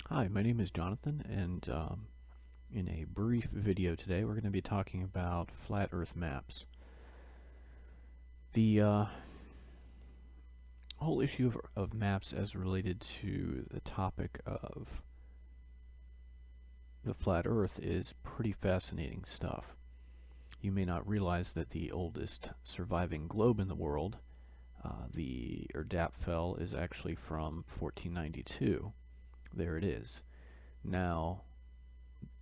Hi, my name is Jonathan, and in a brief video today, we're going to be talking about flat Earth maps. The whole issue of maps as related to the topic of the flat Earth is pretty fascinating stuff. You may not realize that the oldest surviving globe in the world, the Erdapfel, is actually from 1492. There it is. Now,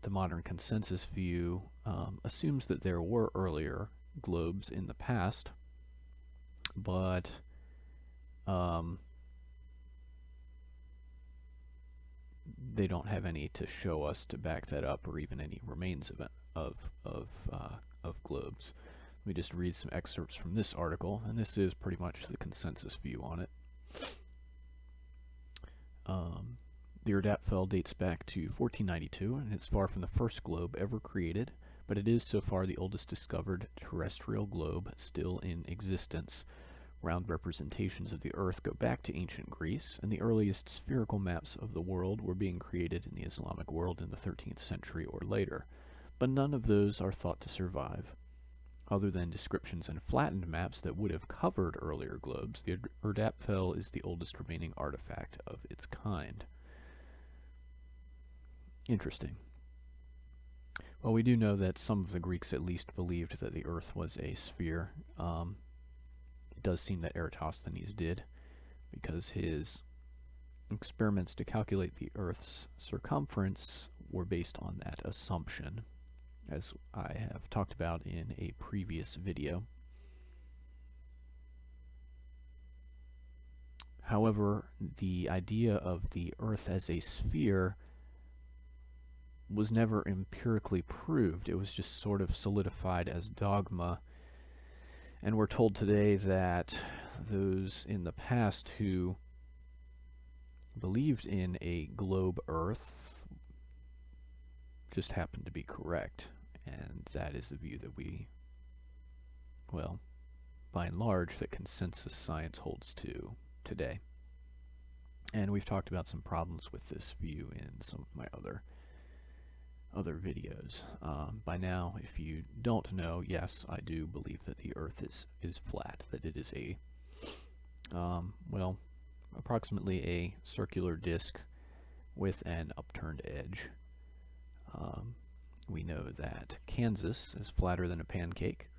the modern consensus view assumes that there were earlier globes in the past, but they don't have any to show us to back that up, or even any remains of globes. Let me just read some excerpts from this article, and this is pretty much the consensus view on it. The Erdapfel dates back to 1492, and it's far from the first globe ever created, but it is so far the oldest discovered terrestrial globe still in existence. Round representations of the Earth go back to ancient Greece, and the earliest spherical maps of the world were being created in the Islamic world in the 13th century or later, but none of those are thought to survive. Other than descriptions and flattened maps that would have covered earlier globes, the Erdapfel is the oldest remaining artifact of its kind. Interesting. Well, we do know that some of the Greeks at least believed that the Earth was a sphere. It does seem that Eratosthenes did, because his experiments to calculate the Earth's circumference were based on that assumption, as I have talked about in a previous video. However, the idea of the Earth as a sphere was never empirically proved. It was just sort of solidified as dogma, and we're told today that those in the past who believed in a globe Earth just happened to be correct, and that is the view that we, well, by and large, that consensus science holds to today. And we've talked about some problems with this view in some of my other videos. By now, if you don't know, yes, I do believe that the Earth is flat, that it is a, well, approximately a circular disk with an upturned edge. We know that Kansas is flatter than a pancake,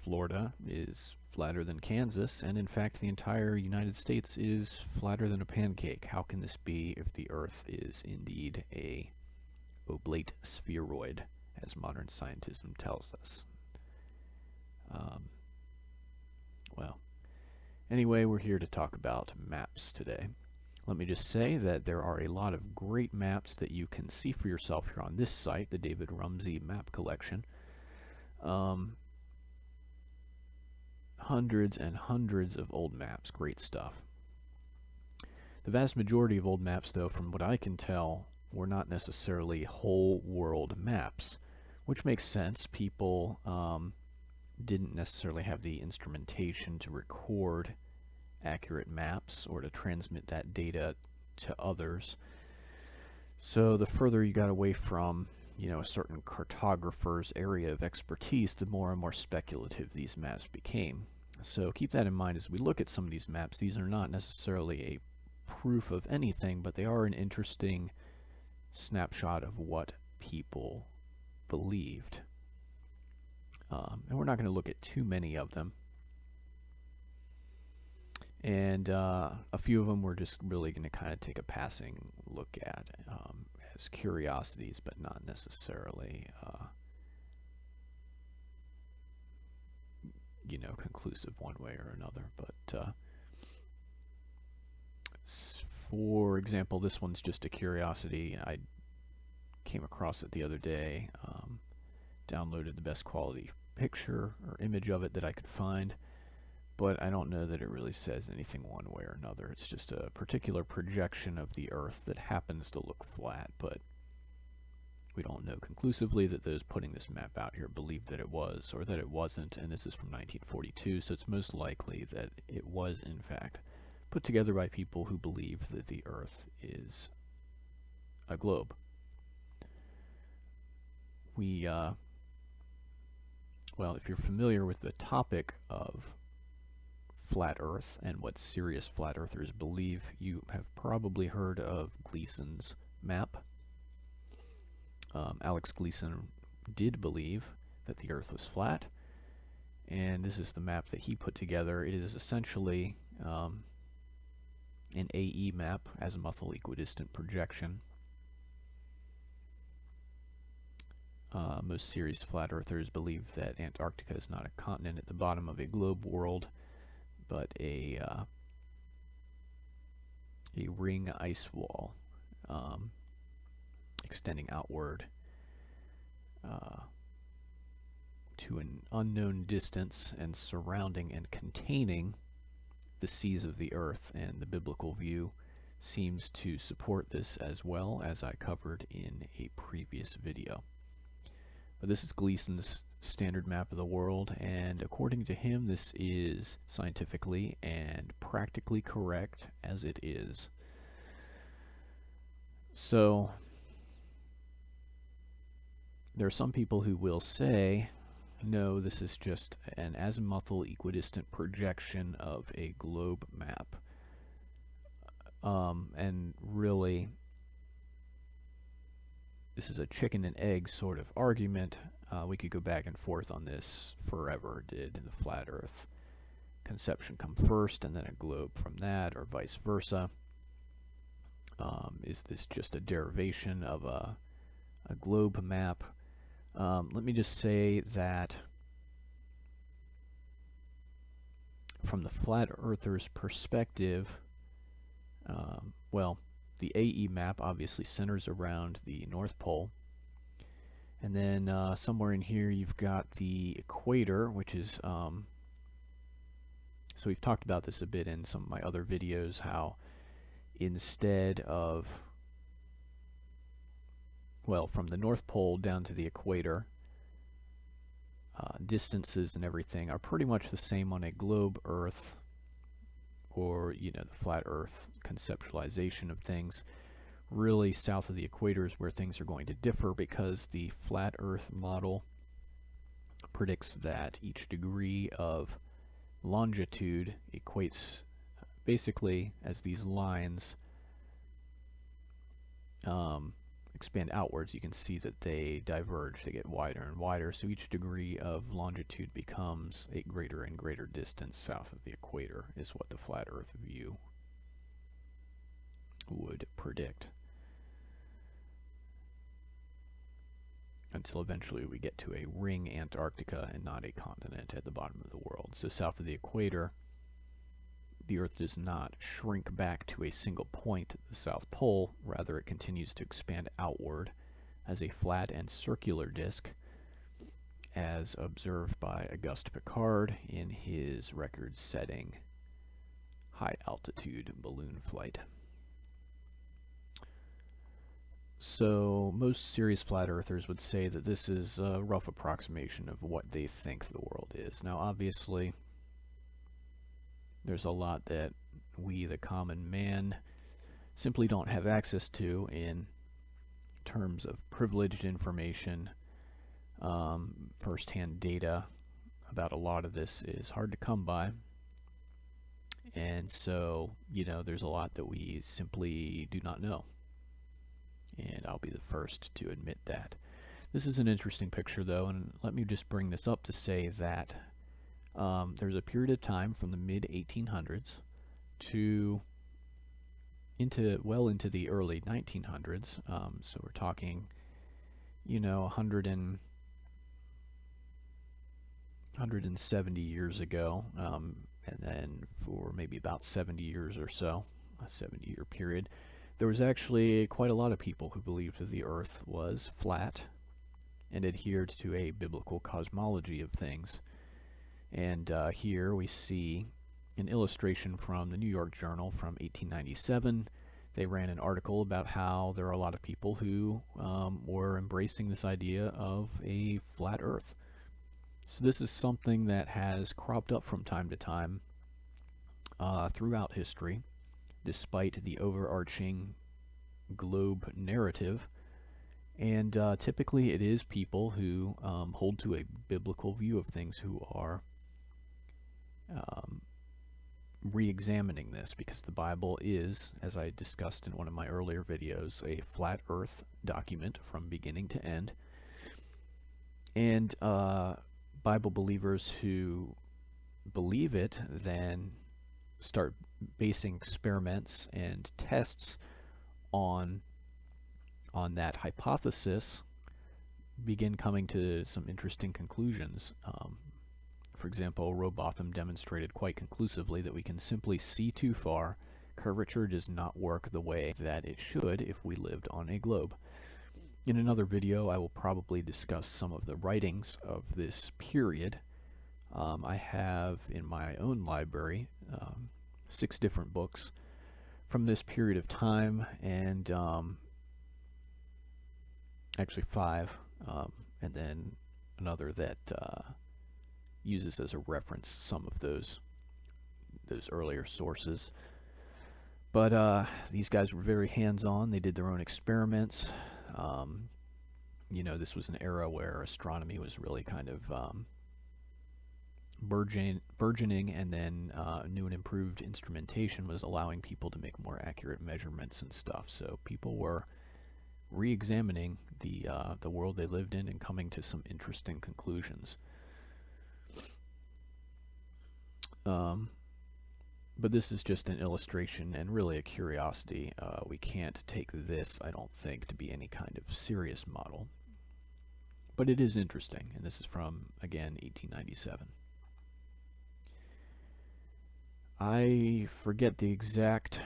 Florida is flatter than Kansas, and in fact the entire United States is flatter than a pancake. How can this be if the Earth is indeed a oblate spheroid, as modern scientism tells us? Well, anyway, we're here to talk about maps today. Let me just say that there are a lot of great maps that you can see for yourself here on this site, the David Rumsey Map Collection. Hundreds and hundreds of old maps, great stuff. The vast majority of old maps, though, from what I can tell, were not necessarily whole world maps, which makes sense. People didn't necessarily have the instrumentation to record accurate maps or to transmit that data to others. So the further you got away from, a certain cartographer's area of expertise, the more and more speculative these maps became. So keep that in mind as we look at some of these maps. These are not necessarily a proof of anything, but they are an interesting snapshot of what people believed. And we're not going to look at too many of them. And a few of them we're just really going to kind of take a passing look at as curiosities, but not necessarily, conclusive one way or another. But for example, this one's just a curiosity. I came across it the other day, downloaded the best quality picture or image of it that I could find, but I don't know that it really says anything one way or another. It's just a particular projection of the Earth that happens to look flat, but we don't know conclusively that those putting this map out here believed that it was or that it wasn't, and this is from 1942, so it's most likely that it was in fact put together by people who believe that the Earth is a globe. Well, if you're familiar with the topic of flat Earth and what serious flat earthers believe, you have probably heard of Gleason's map. Alex Gleason did believe that the Earth was flat, and this is the map that he put together. It is essentially an AE map, azimuthal equidistant projection. Most serious flat earthers believe that Antarctica is not a continent at the bottom of a globe world, but a ring ice wall extending outward to an unknown distance and surrounding and containing the seas of the earth, and the biblical view seems to support this as well, as I covered in a previous video. But this is Gleason's standard map of the world, and according to him, this is scientifically and practically correct as it is. So there are some people who will say, no, this is just an azimuthal equidistant projection of a globe map. And really, this is a chicken and egg sort of argument. We could go back and forth on this forever. Did the flat earth conception come first and then a globe from that, or vice versa? Is this just a derivation of a globe map? Let me just say that from the flat earther's perspective, well, the AE map obviously centers around the North Pole. And then somewhere in here you've got the equator, which is, so we've talked about this a bit in some of my other videos, how instead of, well, from the North Pole down to the equator, distances and everything are pretty much the same on a globe Earth, or, you know, the flat Earth conceptualization of things. Really, south of the equator is where things are going to differ, because the flat Earth model predicts that each degree of longitude equates basically as these lines expand outwards. You can see that they diverge, they get wider and wider, so each degree of longitude becomes a greater and greater distance south of the equator, is what the flat Earth view would predict, until eventually we get to a ring Antarctica and not a continent at the bottom of the world. So south of the equator, the Earth does not shrink back to a single point at the South Pole. Rather, it continues to expand outward as a flat and circular disk, as observed by Auguste Piccard in his record-setting high-altitude balloon flight. So most serious flat earthers would say that this is a rough approximation of what they think the world is. Now, obviously, there's a lot that we, the common man, simply don't have access to in terms of privileged information. First-hand data about a lot of this is hard to come by. And so, you know, there's a lot that we simply do not know. And I'll be the first to admit that. This is an interesting picture, though, and let me just bring this up to say that there's a period of time from the mid-1800s to well into the early 1900s. So we're talking, you know, 170 years ago, and then for maybe about 70 years or so, a 70-year period, there was actually quite a lot of people who believed that the Earth was flat and adhered to a biblical cosmology of things. And here we see an illustration from the New York Journal from 1897. They ran an article about how there are a lot of people who were embracing this idea of a flat Earth. So this is something that has cropped up from time to time throughout history, despite the overarching globe narrative. And typically it is people who hold to a biblical view of things who are um, re-examining this, because the Bible is, as I discussed in one of my earlier videos, a flat earth document from beginning to end. And Bible believers who believe it then start basing experiments and tests on that hypothesis, begin coming to some interesting conclusions. For example, Robotham demonstrated quite conclusively that we can simply see too far. Curvature does not work the way that it should if we lived on a globe. In another video, I will probably discuss some of the writings of this period. I have in my own library 6 different books from this period of time, and actually 5, and then another that uses as a reference some of those earlier sources. But these guys were very hands-on. They did their own experiments. You know, this was an era where astronomy was really kind of burgeoning, and then new and improved instrumentation was allowing people to make more accurate measurements and stuff. So people were re-examining the world they lived in and coming to some interesting conclusions. But this is just an illustration and really a curiosity. We can't take this, I don't think, to be any kind of serious model. But it is interesting, and this is from, again, 1897. I forget the exact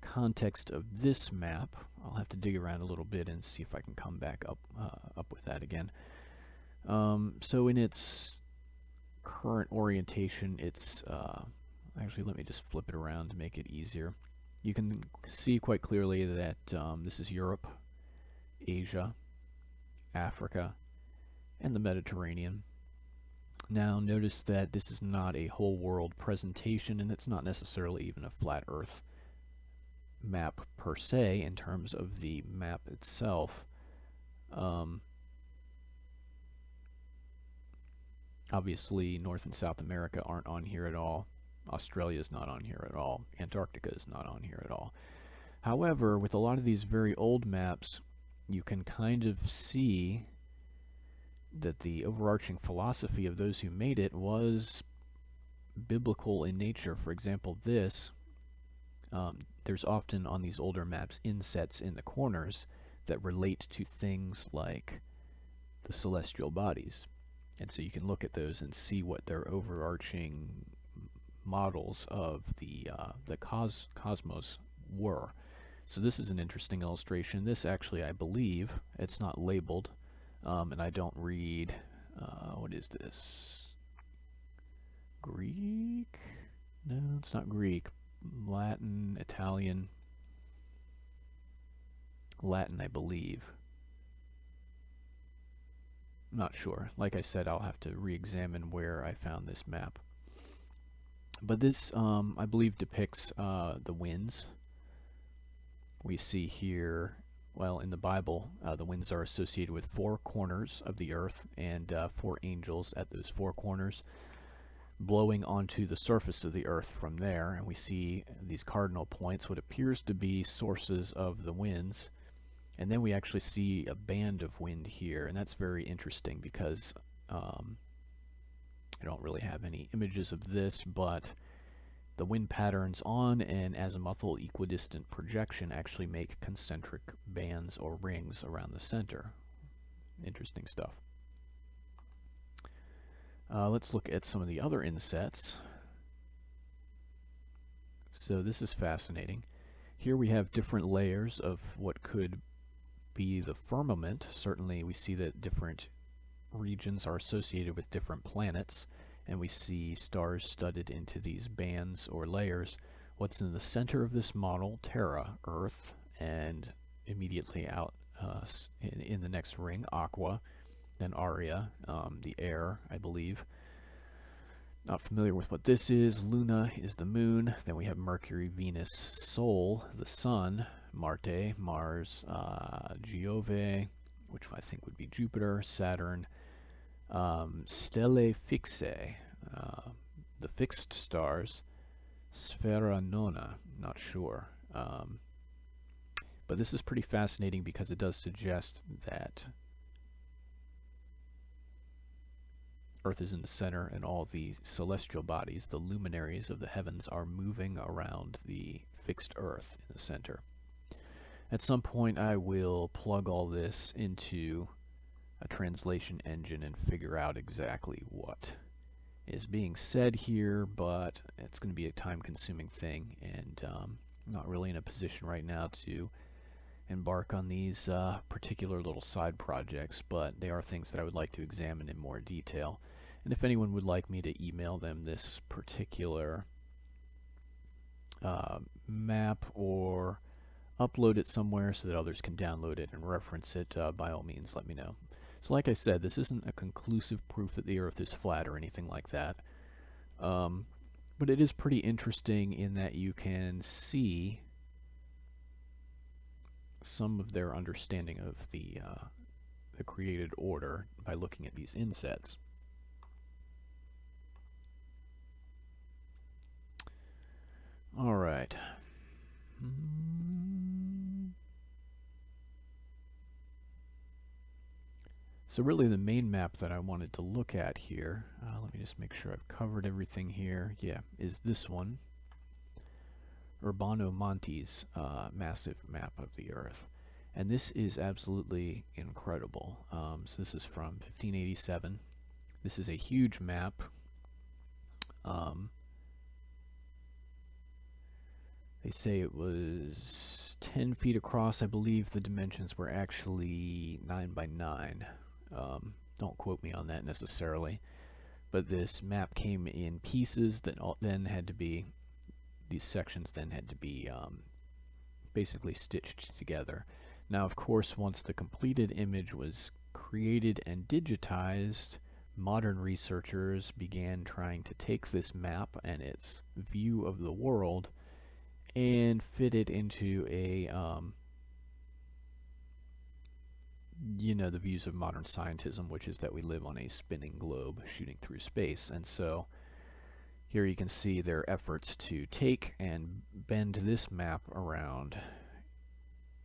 context of this map. I'll have to dig around a little bit and see if I can come back up with that again. So in its current orientation, it's actually, let me just flip it around to make it easier. You can see quite clearly that this is Europe, Asia, Africa, and the Mediterranean. Now notice that this is not a whole world presentation, and it's not necessarily even a flat earth map per se in terms of the map itself. Obviously, North and South America aren't on here at all. Australia is not on here at all. Antarctica is not on here at all. However, with a lot of these very old maps, you can kind of see that the overarching philosophy of those who made it was biblical in nature. For example, this, there's often on these older maps insets in the corners that relate to things like the celestial bodies. And so you can look at those and see what their overarching models of the cosmos were. So this is an interesting illustration. This actually, I believe, it's not labeled, and I don't read, what is this? Greek? No, it's not Greek. Latin, Italian. Latin, I believe. I'm not sure. Like I said, I'll have to re-examine where I found this map. But this, I believe, depicts the winds. We see here, well, in the Bible, the winds are associated with 4 corners of the earth, and 4 angels at those 4 corners blowing onto the surface of the earth from there. And we see these cardinal points, what appears to be sources of the winds. And then we actually see a band of wind here, and that's very interesting because I don't really have any images of this, but the wind patterns on an azimuthal equidistant projection actually make concentric bands or rings around the center. Interesting stuff. Let's look at some of the other insets. So this is fascinating. Here we have different layers of what could be the firmament. Certainly we see that different regions are associated with different planets, and we see stars studded into these bands or layers. What's in the center of this model? Terra, Earth, and immediately out in the next ring, Aqua, then Aria, the air, I believe. Not familiar with what this is. Luna is the moon. Then we have Mercury, Venus, Sol, the sun, Marte, Mars, Giove, which I think would be Jupiter, Saturn, Stelle Fixae, the fixed stars, Sfera Nona, not sure. But this is pretty fascinating because it does suggest that Earth is in the center and all the celestial bodies, the luminaries of the heavens, are moving around the fixed Earth in the center. At some point I will plug all this into a translation engine and figure out exactly what is being said here, but it's going to be a time-consuming thing, and I'm not really in a position right now to embark on these particular little side projects, but they are things that I would like to examine in more detail. And if anyone would like me to email them this particular map or upload it somewhere so that others can download it and reference it, by all means let me know. So like I said, this isn't a conclusive proof that the Earth is flat or anything like that. But it is pretty interesting in that you can see some of their understanding of the created order by looking at these insets. All right. So really the main map that I wanted to look at here, let me just make sure I've covered everything here, yeah, is this one. Urbano Monti's massive map of the Earth. And this is absolutely incredible. So this is from 1587. This is a huge map. They say it was 10 feet across. I believe the dimensions were actually 9 by 9. Don't quote me on that necessarily. But this map came in pieces that then had to be, these sections then had to be basically stitched together. Now, of course, once the completed image was created and digitized, modern researchers began trying to take this map and its view of the world and fit it into a, the views of modern scientism, which is that we live on a spinning globe shooting through space. And so here you can see their efforts to take and bend this map around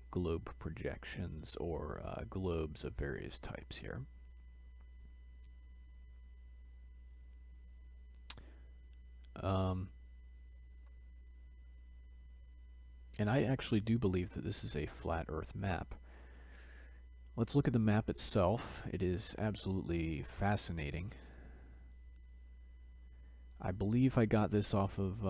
globe projections or globes of various types here. And I actually do believe that this is a flat Earth map. Let's look at the map itself. It is absolutely fascinating. I believe I got this off of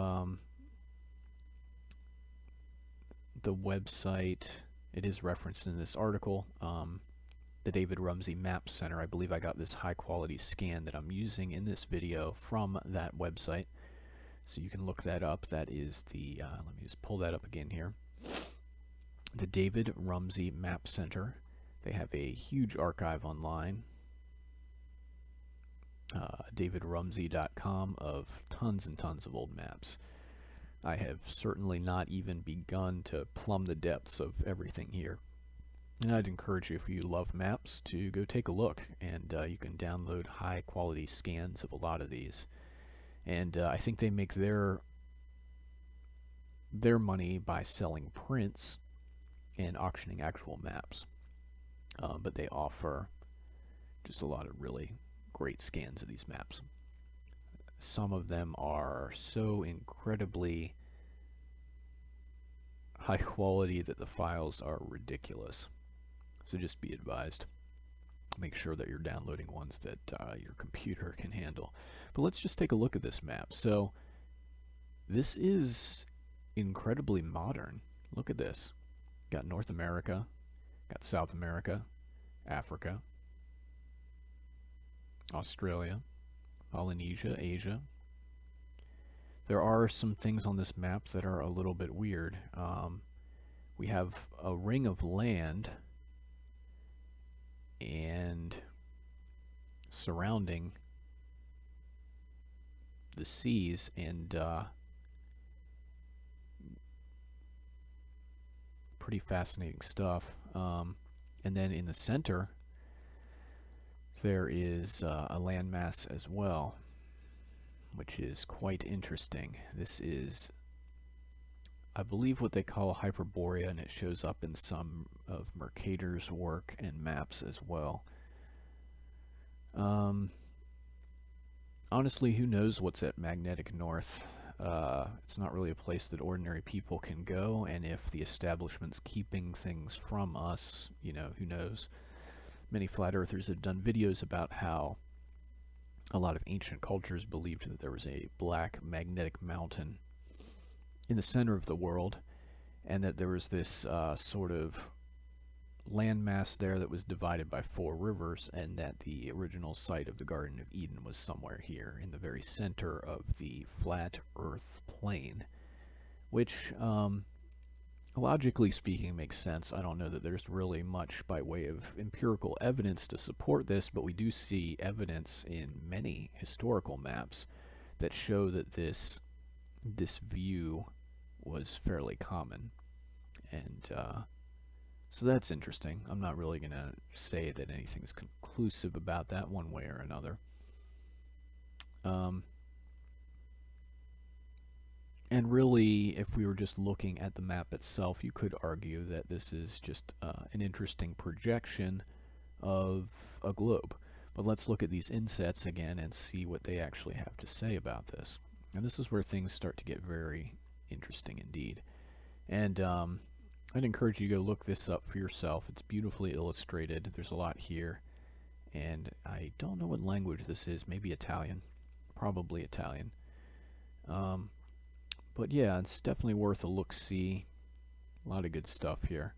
the website. It is referenced in this article, the David Rumsey Map Center. I believe I got this high quality scan that I'm using in this video from that website. So you can look that up. That is the, let me just pull that up again here. The David Rumsey Map Center. They have a huge archive online. DavidRumsey.com of tons and tons of old maps. I have certainly not even begun to plumb the depths of everything here. And I'd encourage you, if you love maps, to go take a look. And you can download high quality scans of a lot of these. And I think they make their money by selling prints and auctioning actual maps. But they offer just a lot of really great scans of these maps. Some of them are so incredibly high quality that the files are ridiculous. So just be advised. Make sure that you're downloading ones that your computer can handle. But let's just take a look at this map. So this is incredibly modern. Look at this. Got North America, got South America, Africa, Australia, Polynesia, Asia. There are some things on this map that are a little bit weird. We have a ring of land, and surrounding the seas, and pretty fascinating stuff. And then in the center, there is a landmass as well, which is quite interesting. This is, I believe, what they call Hyperborea, and it shows up in some of Mercator's work and maps as well. Honestly, who knows what's at magnetic north? It's not really a place that ordinary people can go, and if the establishment's keeping things from us, you know, who knows? Many flat earthers have done videos about how a lot of ancient cultures believed that there was a black magnetic mountain in the center of the world, and that there was this sort of landmass there that was divided by 4 rivers, and that the original site of the Garden of Eden was somewhere here in the very center of the flat earth plane, which logically speaking makes sense. I don't know that there's really much by way of empirical evidence to support this, but we do see evidence in many historical maps that show that this view was fairly common. And so that's interesting. I'm not really going to say that anything's conclusive about that one way or another. And really, if we were just looking at the map itself, you could argue that this is just an interesting projection of a globe. But let's look at these insets again and see what they actually have to say about this. And this is where things start to get very interesting indeed. And I'd encourage you to go look this up for yourself. It's beautifully illustrated. There's a lot here. And I don't know what language this is. Maybe Italian. Probably Italian. But yeah, it's definitely worth a look-see. A lot of good stuff here.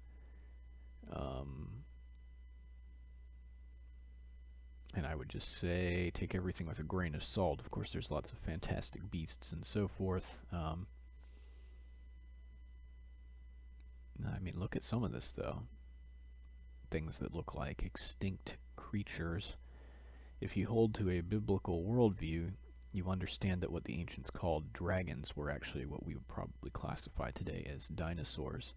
And I would just say, take everything with a grain of salt. Of course, there's lots of fantastic beasts and so forth. I mean, look at some of this, though. Things that look like extinct creatures. If you hold to a biblical worldview, you understand that what the ancients called dragons were actually what we would probably classify today as dinosaurs.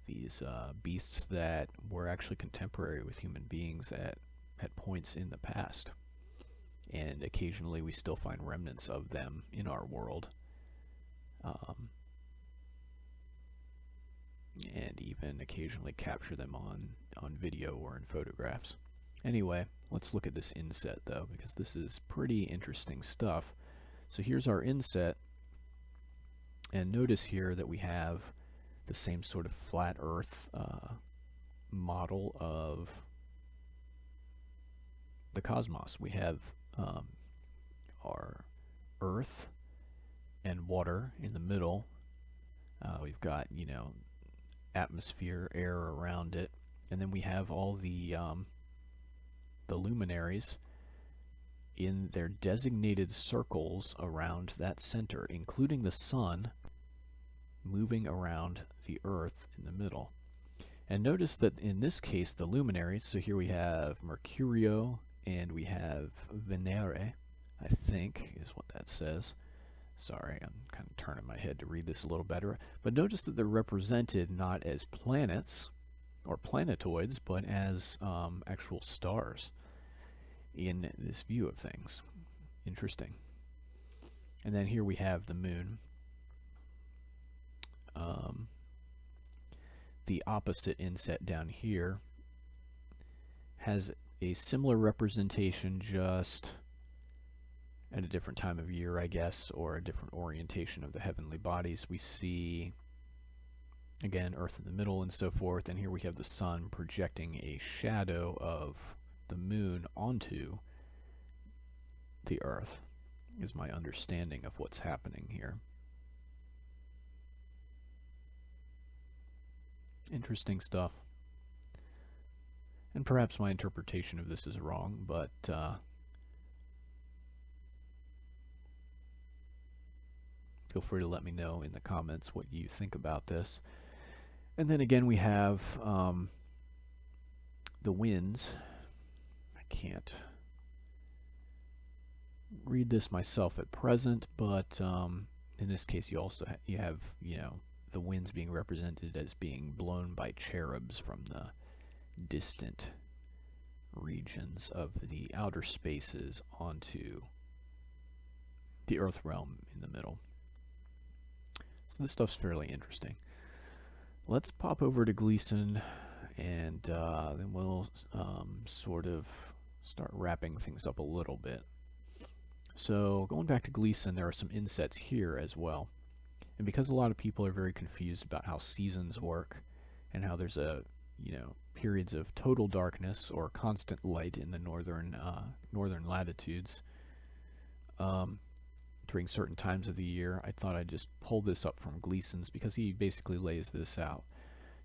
These beasts that were actually contemporary with human beings at points in the past. And occasionally we still find remnants of them in our world. And even occasionally capture them on video or in photographs. Anyway, let's look at this inset though, because this is pretty interesting stuff. So here's our inset, and notice here that we have the same sort of flat earth model of the cosmos. We have our earth and water in the middle. We've got, you know, atmosphere, air around it, and then we have all the luminaries in their designated circles around that center, including the sun moving around the earth in the middle. And notice that in this case the luminaries, so here we have Mercurio and we have Venere, I think is what that says. Sorry, I'm kind of turning my head to read this a little better. But notice that they're represented not as planets or planetoids, but as actual stars in this view of things. Interesting. And then here we have the moon. The opposite inset down here has a similar representation, just at a different time of year, I guess, or a different orientation of the heavenly bodies. We see, again, Earth in the middle and so forth, and here we have the sun projecting a shadow of the moon onto the Earth, is my understanding of what's happening here. Interesting stuff. And perhaps my interpretation of this is wrong, but feel free to let me know in the comments what you think about this. And then again we have the winds. I can't read this myself at present, but in this case, you also you have the winds being represented as being blown by cherubs from the distant regions of the outer spaces onto the Earth realm in the middle. So this stuff's fairly interesting. Let's pop over to Gleason, and then we'll sort of start wrapping things up a little bit. So going back to Gleason, there are some insets here as well. And because a lot of people are very confused about how seasons work and how there's periods of total darkness or constant light in the northern latitudes during certain times of the year, I thought I'd just pull this up from Gleason's because he basically lays this out.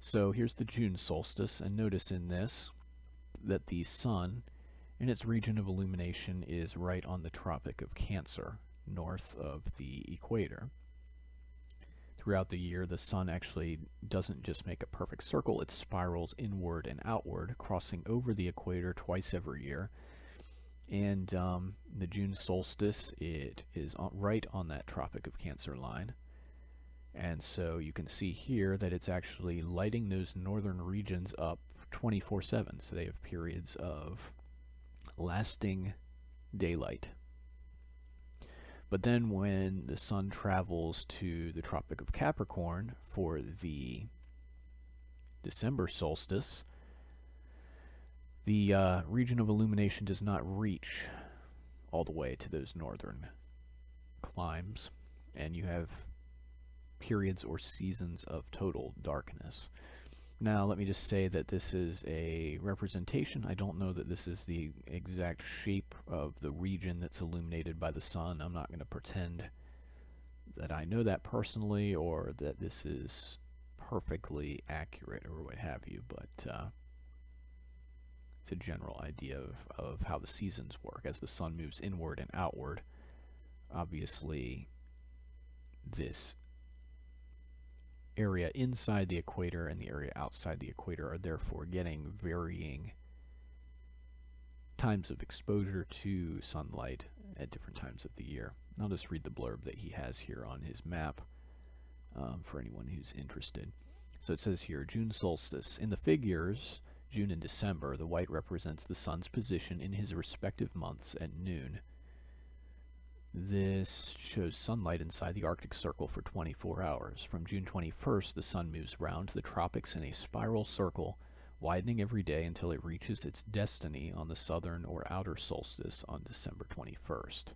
So here's the June solstice, and notice in this that the sun in its region of illumination is right on the Tropic of Cancer, north of the equator. Throughout the year, the sun actually doesn't just make a perfect circle, it spirals inward and outward, crossing over the equator twice every year. And the June solstice, it is right on that Tropic of Cancer line. And so you can see here that it's actually lighting those northern regions up 24/7. So they have periods of lasting daylight. But then when the sun travels to the Tropic of Capricorn for the December solstice, the region of illumination does not reach all the way to those northern climes, and you have periods or seasons of total darkness. Now, let me just say that this is a representation. I don't know that this is the exact shape of the region that's illuminated by the sun. I'm not going to pretend that I know that personally or that this is perfectly accurate or what have you, but it's a general idea of how the seasons work. As the sun moves inward and outward, obviously this area inside the equator and the area outside the equator are therefore getting varying times of exposure to sunlight at different times of the year. I'll just read the blurb that he has here on his map for anyone who's interested. So it says here, June solstice. In the figures, June and December, the white represents the sun's position in his respective months at noon. This shows sunlight inside the Arctic Circle for 24 hours. From June 21st, the sun moves round the tropics in a spiral circle, widening every day until it reaches its destiny on the southern or outer solstice on December 21st,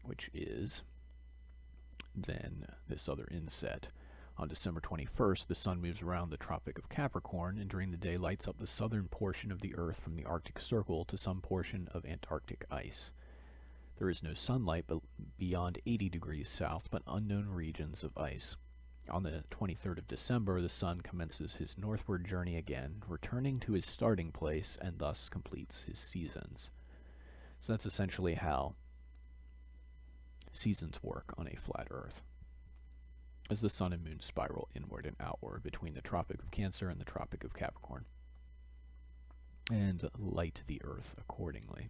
which is then this other inset. On December 21st, the sun moves around the Tropic of Capricorn, and during the day lights up the southern portion of the Earth from the Arctic Circle to some portion of Antarctic ice. There is no sunlight beyond 80 degrees south, but unknown regions of ice. On the 23rd of December, the sun commences his northward journey again, returning to his starting place, and thus completes his seasons. So that's essentially how seasons work on a flat Earth, as the sun and moon spiral inward and outward between the Tropic of Cancer and the Tropic of Capricorn, and light the Earth accordingly.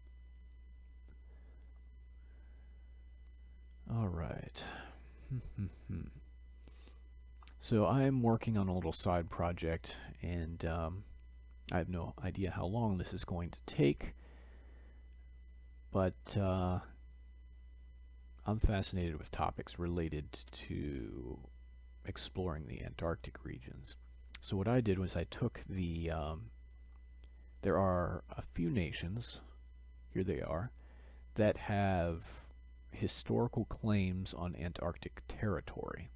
All right. So I'm working on a little side project, and I have no idea how long this is going to take, but I'm fascinated with topics related to exploring the Antarctic regions. So what I did was I took the, there are a few nations, here they are, that have historical claims on Antarctic territory.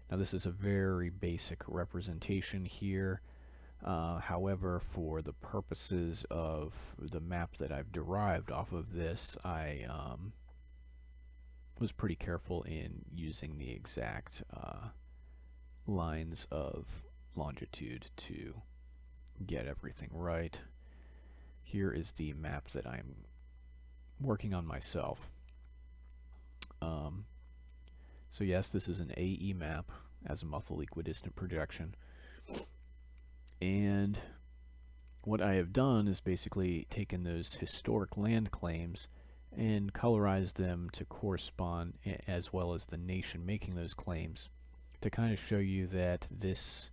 Now this is a very basic representation here. However, for the purposes of the map that I've derived off of this, I was pretty careful in using the exact lines of longitude to get everything right. Here is the map that I'm working on myself. So yes, this is an AE map, azimuthal equidistant projection. And what I have done is basically taken those historic land claims and colorize them to correspond, as well as the nation making those claims, to kind of show you that this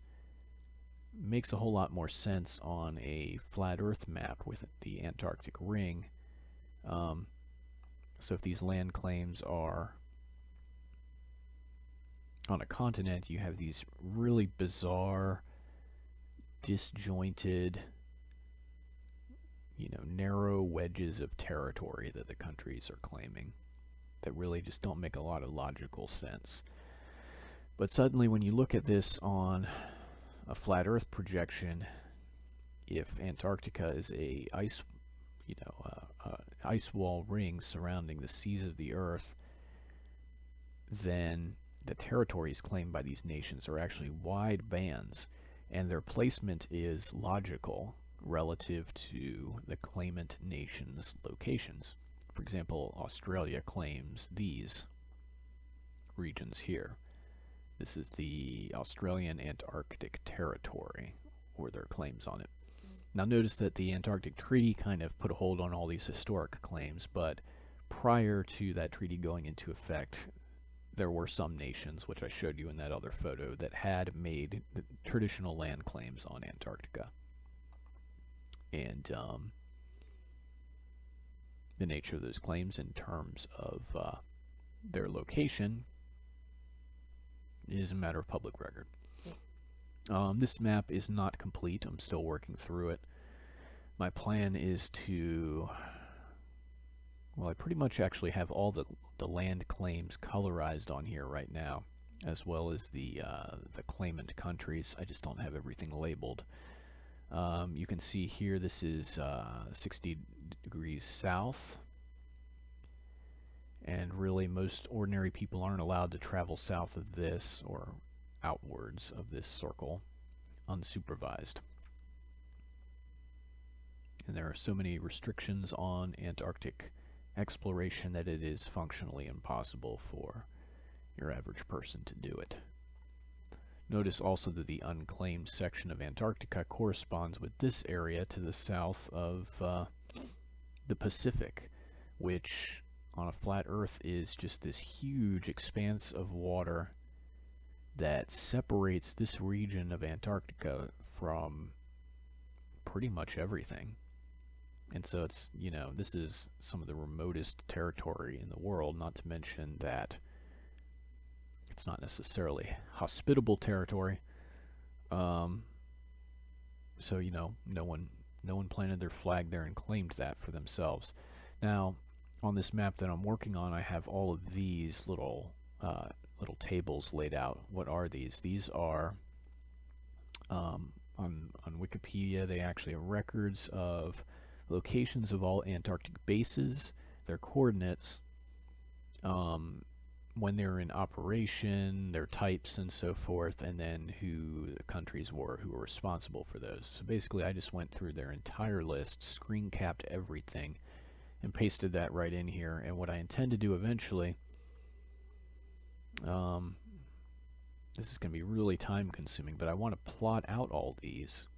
makes a whole lot more sense on a flat Earth map with the Antarctic ring. So if these land claims are on a continent, you have these really bizarre, disjointed, narrow wedges of territory that the countries are claiming that really just don't make a lot of logical sense. But suddenly when you look at this on a flat Earth projection, if Antarctica is a ice wall ring surrounding the seas of the Earth, then the territories claimed by these nations are actually wide bands, and their placement is logical relative to the claimant nation's locations. For example, Australia claims these regions here. This is the Australian Antarctic Territory, or their claims on it. Now notice that the Antarctic Treaty kind of put a hold on all these historic claims, but prior to that treaty going into effect, there were some nations, which I showed you in that other photo, that had made traditional land claims on Antarctica. And the nature of those claims in terms of their location is a matter of public record. This map is not complete. I'm still working through it. My plan is to, I pretty much actually have all the land claims colorized on here right now, as well as the claimant countries. I just don't have everything labeled. You can see here this is 60 degrees south, and really most ordinary people aren't allowed to travel south of this or outwards of this circle unsupervised. And there are so many restrictions on Antarctic exploration that it is functionally impossible for your average person to do it. Notice also that the unclaimed section of Antarctica corresponds with this area to the south of the Pacific, which on a flat Earth is just this huge expanse of water that separates this region of Antarctica from pretty much everything. And so it's, this is some of the remotest territory in the world, not to mention that it's not necessarily hospitable territory. So, no one planted their flag there and claimed that for themselves. Now, on this map that I'm working on, I have all of these little tables laid out. What are these? These are, on Wikipedia, they actually have records of locations of all Antarctic bases, their coordinates, when they're in operation, their types and so forth, and then who the countries were who were responsible for those. So basically I just went through their entire list, screen capped everything, and pasted that right in here. And what I intend to do eventually, this is going to be really time consuming, but I want to plot out all these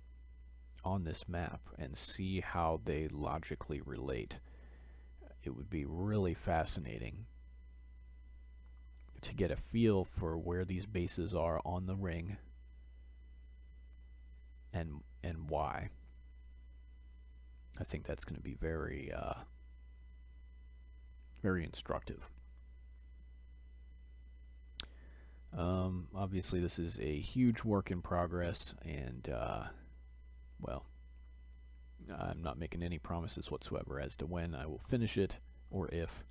on this map and see how they logically relate. It would be really fascinating to get a feel for where these bases are on the ring and why. I think that's going to be very very instructive. Obviously this is a huge work in progress, and I'm not making any promises whatsoever as to when I will finish it or if.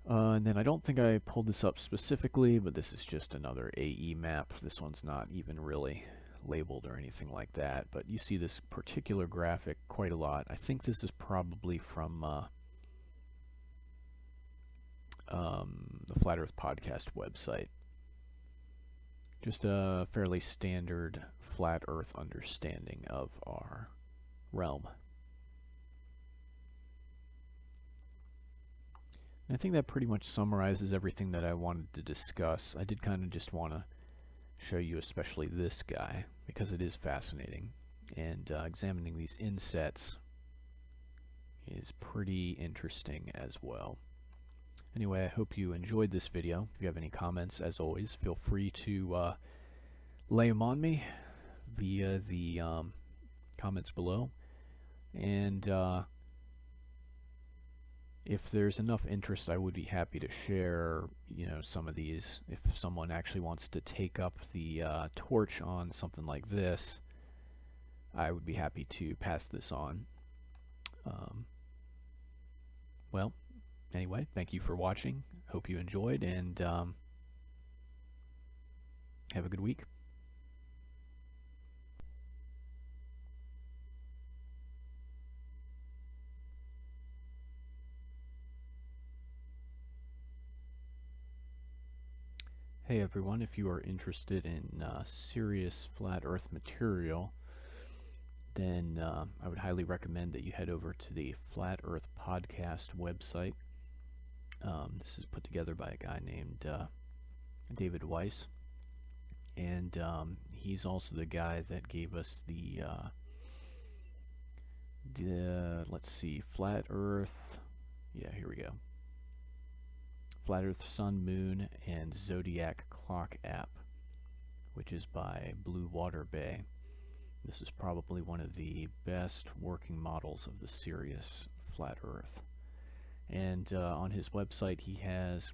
And then I don't think I pulled this up specifically, but this is just another AE map. This one's not even really labeled or anything like that, but you see this particular graphic quite a lot. I think this is probably from the Flat Earth Podcast website. Just a fairly standard flat Earth understanding of our realm. And I think that pretty much summarizes everything that I wanted to discuss. I did kind of just want to show you especially this guy, because it is fascinating. And examining these insets, is pretty interesting as well. Anyway, I hope you enjoyed this video. If you have any comments, as always, feel free to lay them on me via the comments below. And if there's enough interest, I would be happy to share, some of these. If someone actually wants to take up the torch on something like this, I would be happy to pass this on. Well, anyway, thank you for watching. Hope you enjoyed, and have a good week. Hey everyone, if you are interested in serious flat earth material, then I would highly recommend that you head over to the Flat Earth Podcast website. This is put together by a guy named David Weiss, and he's also the guy that gave us the let's see, Flat Earth, yeah, here we go, Flat Earth Sun, Moon, and Zodiac Clock app, which is by Blue Water Bay. This is probably one of the best working models of the serious flat earth. And on his website he has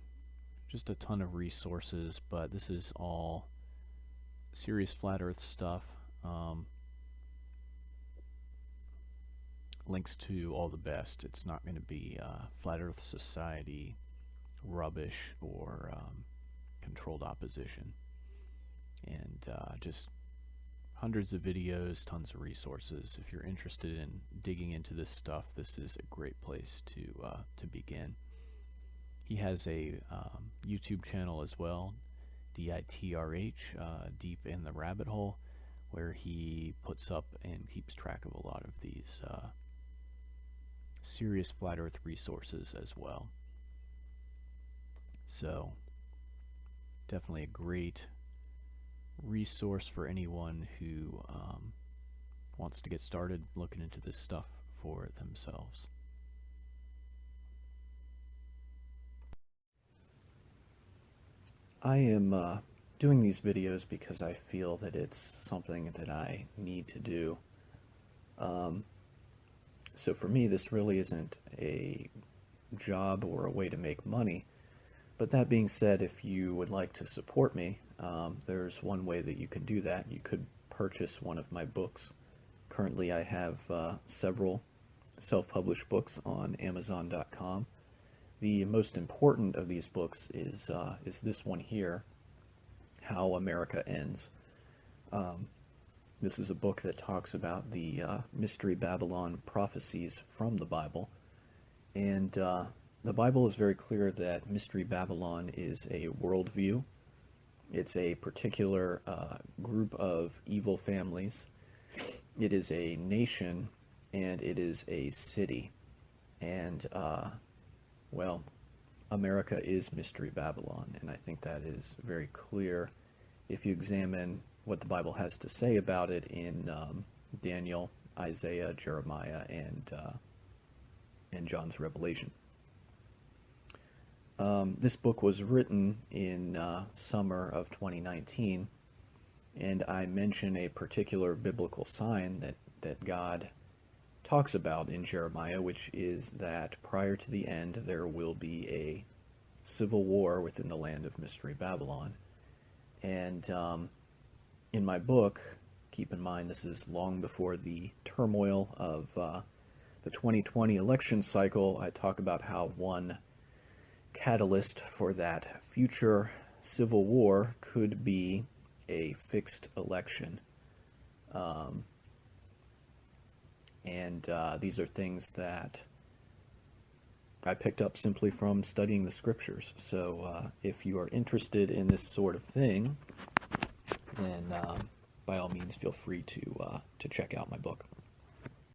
just a ton of resources, but this is all serious flat earth stuff. Links to all the best. It's not going to be Flat Earth Society rubbish or controlled opposition. And just hundreds of videos, tons of resources. If you're interested in digging into this stuff, this is a great place to begin. He has a YouTube channel as well, DITRH, Deep in the Rabbit Hole, where he puts up and keeps track of a lot of these serious flat earth resources as well. So definitely a great resource for anyone who wants to get started looking into this stuff for themselves. I am doing these videos because I feel that it's something that I need to do. So for me, this really isn't a job or a way to make money. But that being said, if you would like to support me, there's one way that you can do that. You could purchase one of my books. Currently I have several self-published books on Amazon.com. The most important of these books is this one here, How America Ends. This is a book that talks about the Mystery Babylon prophecies from the Bible. And the Bible is very clear that Mystery Babylon is a worldview. It's a particular group of evil families. It is a nation, and it is a city. And, well, America is Mystery Babylon, and I think that is very clear if you examine what the Bible has to say about it in Daniel, Isaiah, Jeremiah, and John's Revelation. This book was written in summer of 2019, and I mention a particular biblical sign that God talks about in Jeremiah, which is that prior to the end there will be a civil war within the land of Mystery Babylon. And in my book, keep in mind this is long before the turmoil of the 2020 election cycle, I talk about how one catalyst for that future civil war could be a fixed election. These are things that I picked up simply from studying the scriptures. So if you are interested in this sort of thing, then by all means feel free to check out my book.